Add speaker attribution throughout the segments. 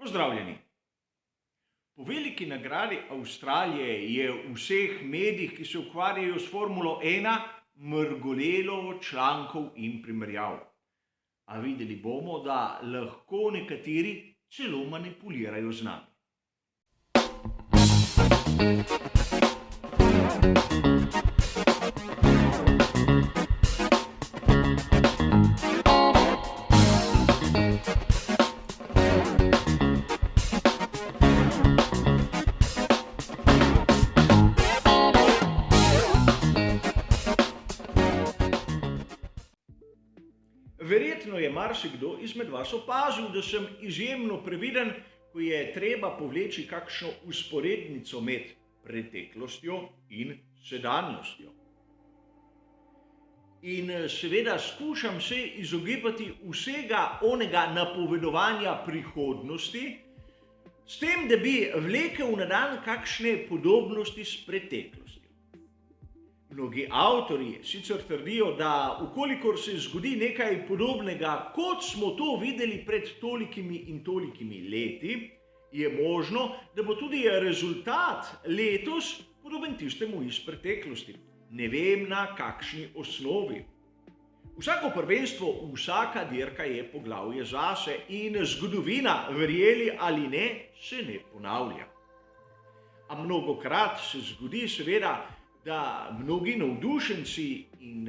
Speaker 1: Pozdravljeni. Po veliki nagradi Avstralije je v vseh medijih, ki se ukvarjajo s Formulo 1, mrgolelo člankov in primerjav. A videli bomo, da lahko nekateri celo manipulirajo z nami. Verjetno je marsikdo izmed vas opazil, da sem izjemno previden, ko je treba povleči kakšno vzporednico med preteklostjo in sedanjostjo. In seveda skušam se izogibati vsega onega napovedovanja prihodnosti, s tem, da bi vlekel na dan kakšne podobnosti s preteklostjo. Mnogi avtorji sicer trdijo, da ukolikor se zgodi nekaj podobnega, kot smo to videli pred tolikimi in tolikimi leti, je možno, da bo tudi rezultat letos podoben tistemu iz preteklosti. Ne vem, na kakšni osnovi. Vsako prvenstvo, vsaka dirka je poglavje zase in zgodovina, verjeli ali ne, se ne ponavlja. A mnogokrat se zgodi seveda, da mnogi navdušenci in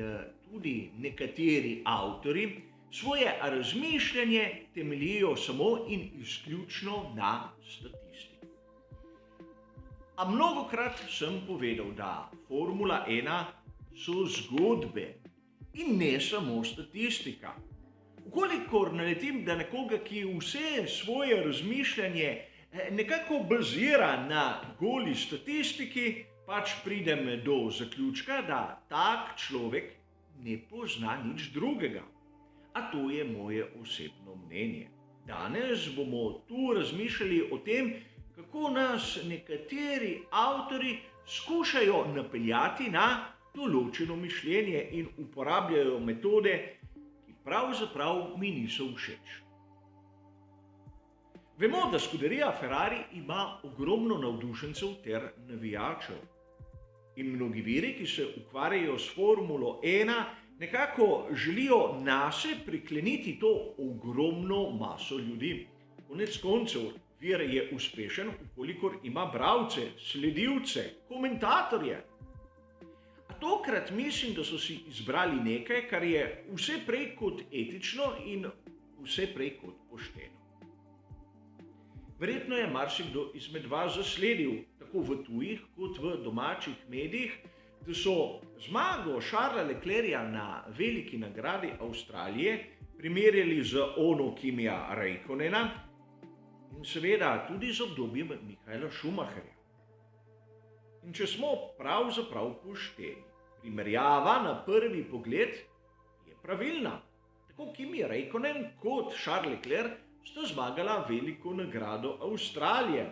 Speaker 1: tudi nekateri avtorji svoje razmišljanje temeljijo samo in izključno na statistiki. A mnogokrat sem povedal, da Formula 1 so zgodbe in ne samo statistika. Ukolikor naletim na nekoga, ki vse svoje razmišljanje nekako bazira na goli statistiki, pač pridem do zaključka, da tak človek ne pozna nič drugega. A to je moje osebno mnenje. Danes bomo tu razmišljali o tem, kako nas nekateri avtorji skušajo napeljati na določeno mišljenje in uporabljajo metode, ki pravzaprav mi niso všeč. Vemo, da skuderija Ferrari ima ogromno navdušencev ter navijačev. In mnogi viri, ki se ukvarjajo s Formulo 1, nekako želijo nase prikleniti to ogromno maso ljudi. Konec koncev, vir je uspešen, ukolikor ima bralce, sledilce, komentatorje. A tokrat mislim, da so si izbrali nekaj, kar je vse prej kot etično in vse prej kot pošteno. Verjetno je marsikdo izmed vas zasledil, tako v tujih kot v domačih medijih, da so zmago Charlesa Leclerca na veliki nagradi Avstralije primerjali z ono Kimija Räikkönena in seveda tudi z obdobjem Michaela Schumacherja. In če smo pravzaprav pošteni, primerjava na prvi pogled je pravilna. Tako Kimi Räikkönen kot Charles Leclerc sta zmagala veliko nagrado Avstralije.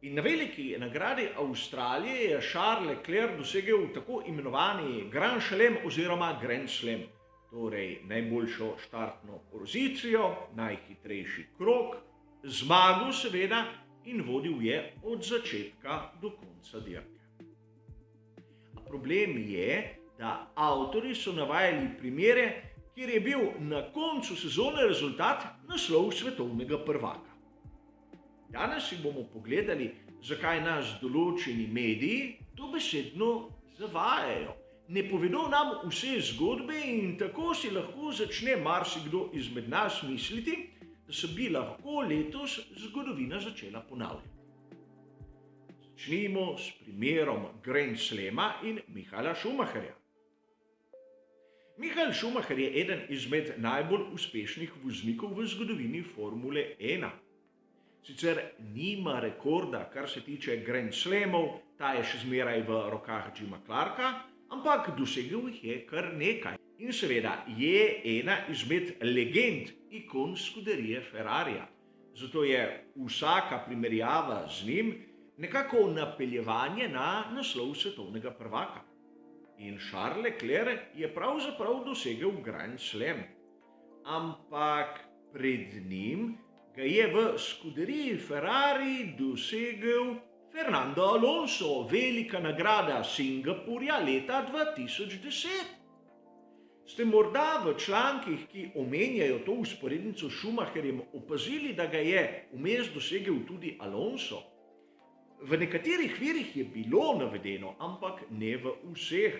Speaker 1: In na veliki nagradi Avstralije je Charles Leclerc dosegel tako imenovani Grand Slam oziroma Grand Slam, torej najboljšo štartno pozicijo, najhitrejši krog, zmago seveda in vodil je od začetka do konca dirke. A problem je, da avtorji so navajali primere, kjer je bil na koncu sezone rezultat naslov svetovnega prvaka. Danes si bomo pogledali, zakaj nas določeni mediji dobesedno zavajajo. Ne povedo nam vse zgodbe in tako si lahko začne marsikdo izmed nas misliti, da se bi lahko letos zgodovina začela ponavljati. Začnimo s primerom Grand Slama in Michaela Schumacherja. Michael Schumacher je eden izmed najbolj uspešnih voznikov v zgodovini Formule 1. Sicer nima rekorda, kar se tiče Grand Slamov, ta je še zmeraj v rokah Jima Clarka, ampak dosegel jih je kar nekaj. In seveda je ena izmed legend, ikon skuderije Ferrarija. Zato je vsaka primerjava z njim nekako napeljevanje na naslov svetovnega prvaka. In Charles Leclerc je pravzaprav dosegel Grand Slam. Ampak pred njim ga je v skuderiji Ferrari dosegel Fernando Alonso, velika nagrada Singapurja leta 2010. Ste morda v člankih, ki omenjajo to vzporednico s Schumacherjem, opazili, da ga je vmes dosegel tudi Alonso? V nekaterih virih je bilo navedeno, ampak ne v vseh.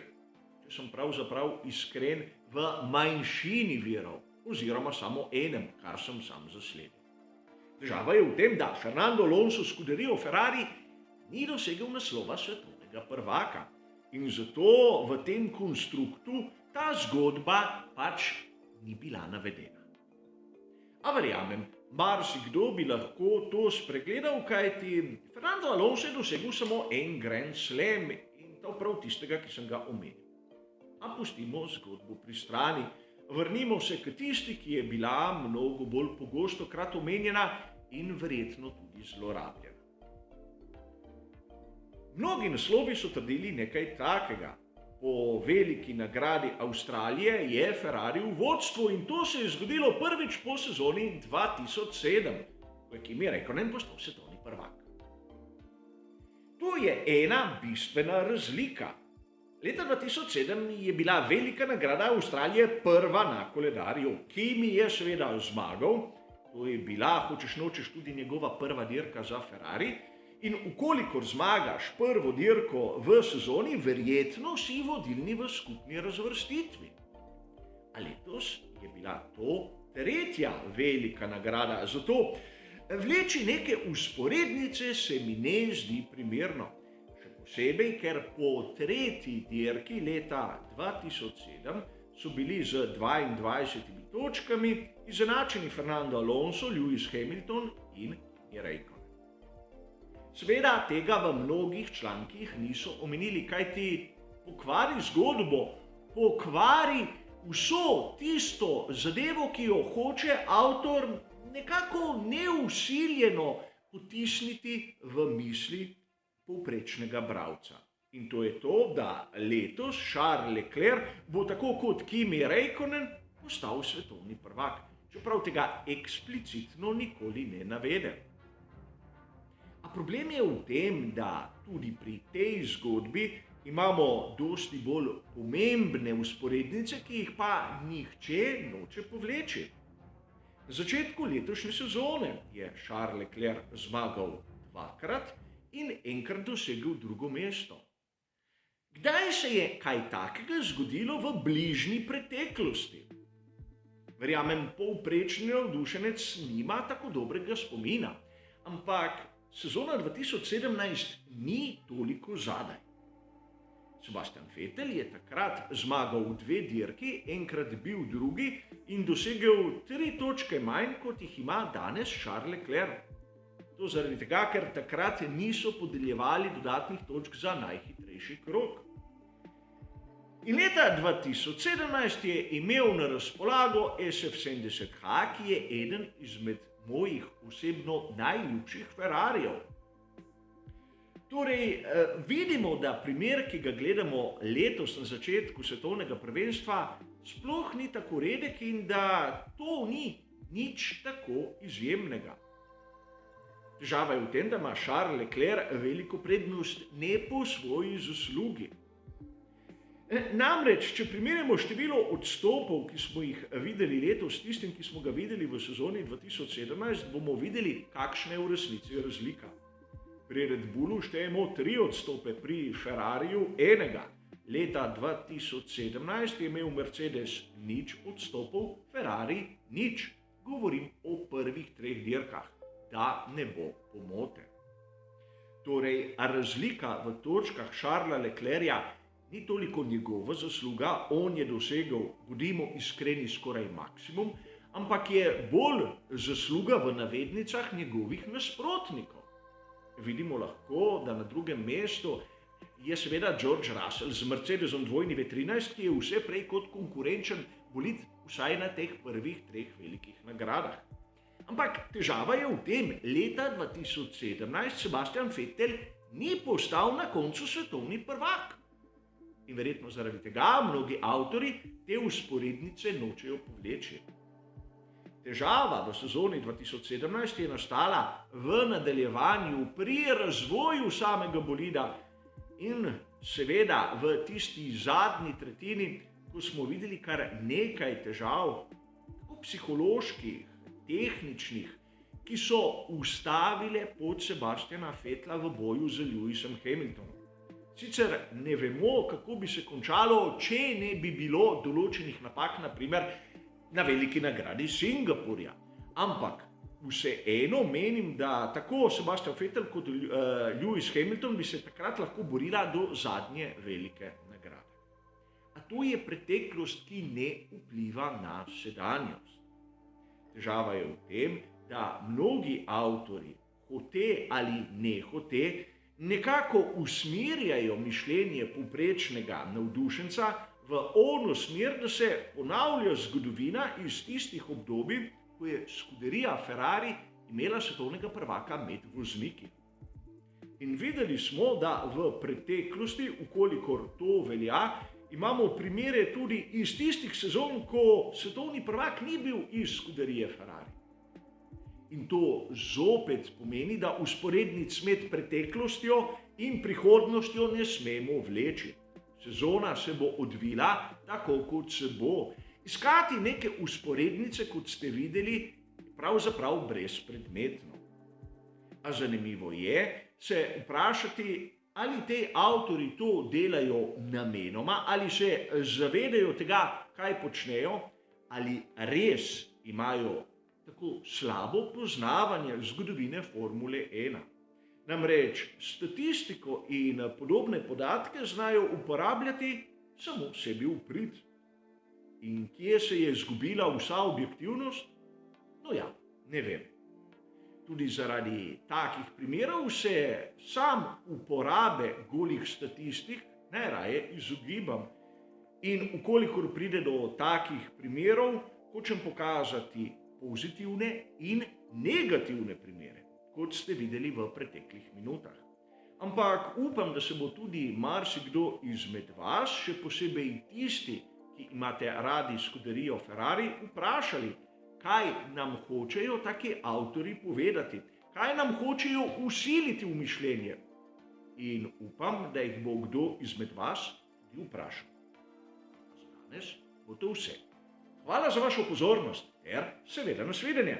Speaker 1: Če sem pravzaprav iskren, v manjšini virov, oziroma samo enem, kar sem sam zasledil. Težava je v tem, da Fernando Alonso s skuderijo Ferrari ni dosegel naslova svetovnega prvaka. In zato v tem konstruktu ta zgodba pač ni bila navedena. A verjamem, marsikdo bi lahko to spregledal, kajti Fernando Alonso je dosegel samo en Grand Slam in to prav tistega, ki sem ga omenil. A pustimo zgodbo pri strani. Vrnimo se k tisti, ki je bila mnogo bolj pogostokrat omenjena in verjetno tudi zlorabljena. Mnogi naslovi so trdili nekaj takega. Po veliki nagradi Avstralije je Ferrari v vodstvu in to se je zgodilo prvič po sezoni 2007, ko je Kimi Räikkönen postal svetovni prvak. To je ena bistvena razlika. Leta 2007 je bila velika nagrada Avstralije prva na koledarju. Kimi je seveda zmagal, to je bila, hočeš nočeš, tudi njegova prva dirka za Ferrari. In ukolikor zmagaš prvo dirko v sezoni, verjetno si vodilni v skupni razvrstitvi. A letos je bila to tretja velika nagrada, zato vleči neke vzporednice se mi ne zdi primerno. Še posebej, ker po tretji dirki leta 2007 so bili z 22 točkami izenačeni Fernando Alonso, Lewis Hamilton in Kimi Räikkönen. Seveda tega v mnogih člankih niso omenili, kajti pokvari zgodbo, pokvari vso tisto zadevo, ki jo hoče avtor nekako neusiljeno potisniti v misli povprečnega bralca. In to je to, da letos Charles Leclerc bo tako kot Kimi Räikkönen postal svetovni prvak, čeprav tega eksplicitno nikoli ne navede. A problem je v tem, da tudi pri tej zgodbi imamo dosti bolj pomembne vzporednice, ki jih pa nihče noče povleči. Na začetku letošnje sezone je Charles Leclerc zmagal dvakrat in enkrat dosegel drugo mesto. Kdaj se je kaj takega zgodilo v bližnji preteklosti? Verjamem, povprečni navdušenec nima tako dobrega spomina, ampak sezona 2017 ni toliko zadaj. Sebastian Vettel je takrat zmagal v 2 dirki, enkrat bil drugi in dosegel 3 točke manj, kot jih ima danes Charles Leclerc. To zaradi tega, ker takrat niso podeljevali dodatnih točk za najhitrejši krog. In leta 2017 je imel na razpolago SF70H, ki je eden izmed mojih osebno najljubših Ferrarijev. Torej, vidimo, da primer, ki ga gledamo letos na začetku svetovnega prvenstva, sploh ni tako redek in da to ni nič tako izjemnega. Težava je v tem, da ima Charles Leclerc veliko prednost ne po svoji zaslugi. Namreč, če primerjamo število odstopov, ki smo jih videli letos s tistim, ki smo ga videli v sezoni 2017, bomo videli, kakšna je v resnici razlika. Pri Red Bullu štejemo 3 odstope, pri Ferrariju enega. Leta 2017 je imel Mercedes 0 odstopov, Ferrari 0. Govorim o prvih 3 dirkah, da ne bo pomote. Torej, razlika v točkah Charlesa Leclerca ni toliko njegova zasluga, on je dosegel, bodimo iskreni, skoraj maksimum, ampak je bolj zasluga v navednicah njegovih nasprotnikov. Vidimo lahko, da na drugem mestu je seveda George Russell z Mercedesom W13, ki je vse prej kot konkurenčen bolid vsaj na teh prvih 3 velikih nagradah. Ampak težava je v tem, leta 2017 Sebastian Vettel ni postal na koncu svetovni prvak. In verjetno zaradi tega mnogi avtori te vzporednice nočejo povleči. Težava v sezoni 2017 je nastala v nadaljevanju pri razvoju samega bolida in seveda v tisti zadnji tretjini, ko smo videli kar nekaj težav, tako psiholoških, tehničnih, ki so ustavile pot Sebastiana Vettla v boju z Lewisom Hamiltonom. Sicer ne vemo, kako bi se končalo, če ne bi bilo določenih napak, naprimer na veliki nagradi Singapurja. Ampak vseeno menim, da tako Sebastian Vettel kot Lewis Hamilton bi se takrat lahko borila do zadnje velike nagrade. A to je preteklost, ki ne vpliva na sedanjost. Težava je v tem, da mnogi avtorji, hote ali nehote, nekako usmerjajo mišljenje povprečnega navdušenca v ono smer, da se ponavlja zgodovina iz tistih obdobij, ko je skuderija Ferrari imela svetovnega prvaka med vozniki. In videli smo, da v preteklosti, ukolikor to velja, imamo primere tudi iz tistih sezon, ko svetovni prvak ni bil iz skuderije Ferrari. In to zopet pomeni, da usporednic med preteklostjo in prihodnostjo ne smemo vleči. Sezona se bo odvila tako, kot se bo. Iskati neke usporednice, kot ste videli, je pravzaprav brezpredmetno. A zanimivo je se vprašati, ali te avtorji to delajo namenoma, ali se zavedajo tega, kaj počnejo, ali res imajo tako slabo poznavanje zgodovine Formule 1. Namreč statistiko in podobne podatke znajo uporabljati samo sebi v prid. In kje se je izgubila vsa objektivnost? No ja, ne vem. Tudi zaradi takih primerov se sam uporabe golih statistik najraje izogibam. In ukolikor pride do takih primerov, hočem pokazati pozitivne in negativne primere, kot ste videli v preteklih minutah. Ampak upam, da se bo tudi marsikdo izmed vas, še posebej tisti, ki imate radi skuderijo Ferrari, vprašali, kaj nam hočejo taki avtorji povedati, kaj nam hočejo vsiliti v mišljenje. In upam, da jih bo kdo izmed vas tudi vprašal. Za danes bo to vse. Hvala za vašo pozornost ter seveda nasvidenje.